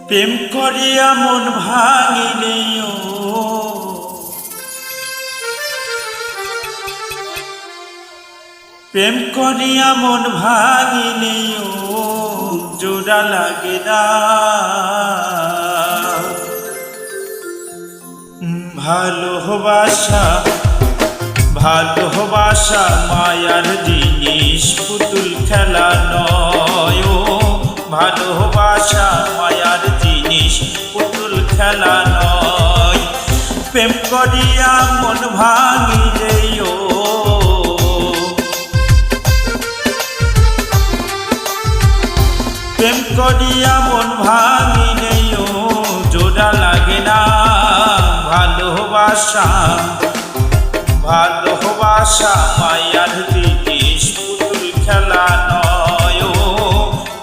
প্রেম করিয়া মন ভাঙিলেও প্রেম করিয়া মন ভাঙিলেও জোড়া লাগে না। ভালোবাসা ভালোবাসা মায়ার জিনিস, পুতুল খেলা নয়। ভালোবাসা মায়ার জিনিস, পুতুল খেলা নয়। প্রেম করিয়া মন ভাঙিলেও প্রেম করিয়া মন ভাঙিলেও জোড়া লাগে না। ভালোবাসা ভালোবাসা মায়ার জিনিস, পুতুল খেলা নয়।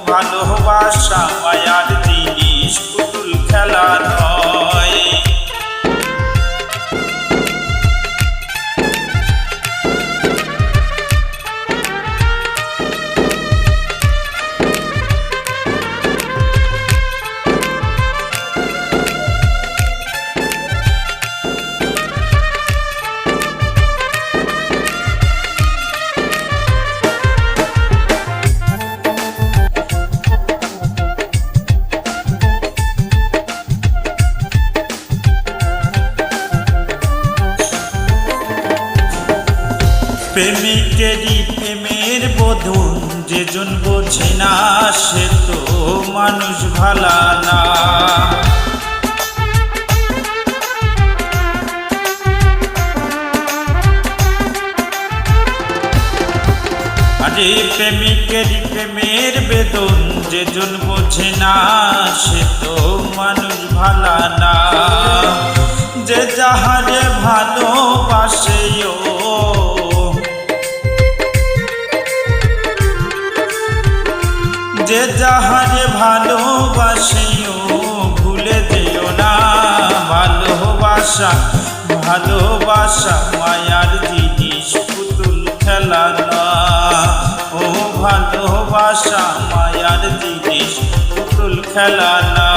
ভালোবাসা মায়ার জিনিস, পুতুল খেলা নয়। প্রেমিকেরই প্রেমের বোধন যেজন বোঝে না, সে তো মানুষ ভালা না। আরে প্রেমিকেরই প্রেমের বেদন যেজন বোঝে না, সে তো মানুষ ভালা না। যে যাহারে ভালোবাসে যে যাহারে ভালোবাসে ভুলে যেও না। ভালোবাসা ভালোবাসা মায়ার জিনিস, পুতুল খেলা না। ভালোবাসা মায়ার জিনিস, পুতুল খেলা না।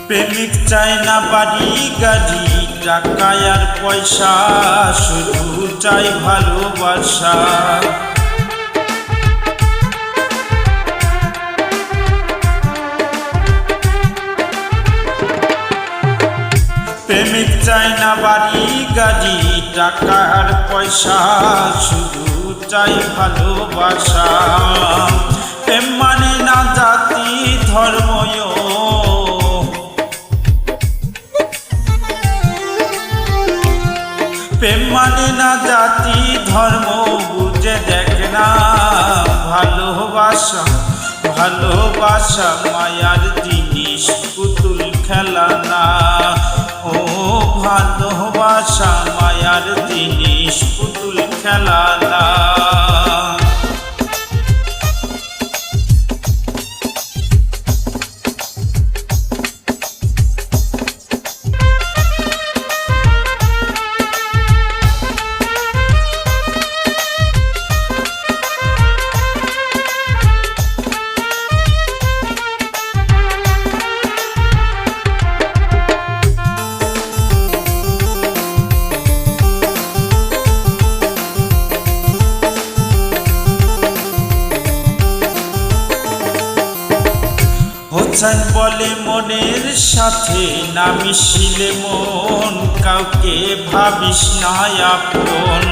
প্রেমিক চায় না বাড়ি গাড়ি, টাকা আর পয়সা, শুধু চাই ভালোবাসা। প্রেমিক চায় না বাড়ি গাড়ি, টাকা আর পয়সা, শুধু চাই ভালোবাসা। প্রেম মানে না জাতি ধর্ম, প্রেম মানে না জাতি ধর্ম, বুঝে দেখ না। ভালোবাসা ভালোবাসা মায়ার জিনিস, পুতুল খেলা না। ভালোবাসা মায়ার জিনিস, পুতুল খেলা না। হোসেন বলে মনের সাথে না মিশিলে মন, কাউকে ভাবিস না আপন।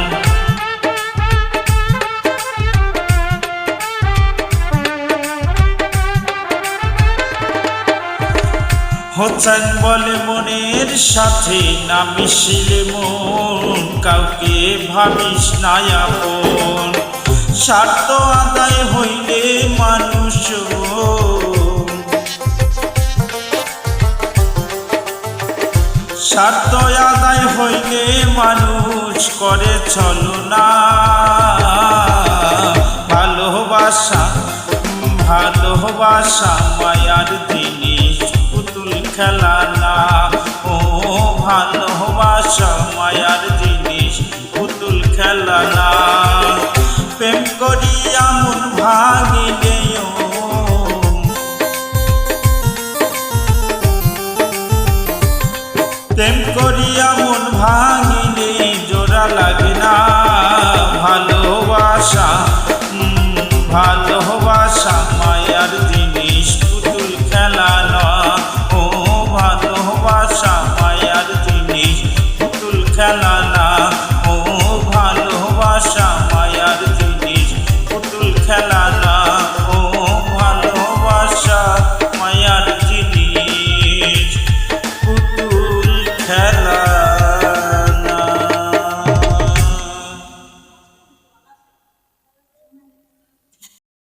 হোসেন বলে মনের সাথে না মিশিলে মন কাউকে ভাবিস না আপন। স্বার্থ আদায় হইলে মানুষ স্বার্থ আদায় হইলে মানুষ করে ছলনা। ভালোবাসা ভালোবাসা মায়ার জিনিস পুতুল খেলা না। ও ভালোবাসা মায়ার জিনিস পুতুল খেলা না। প্রেম করিয়া মন ভাঙিলে প্রেম করিয়া মন ভাঙিলে জোড়া লাগে না। ভালোবাসা ভালোবাসা মায়ার জিনিস পুতুল খেলা না। ও ভালোবাসা মায়ার জিনিস পুতুল খেলা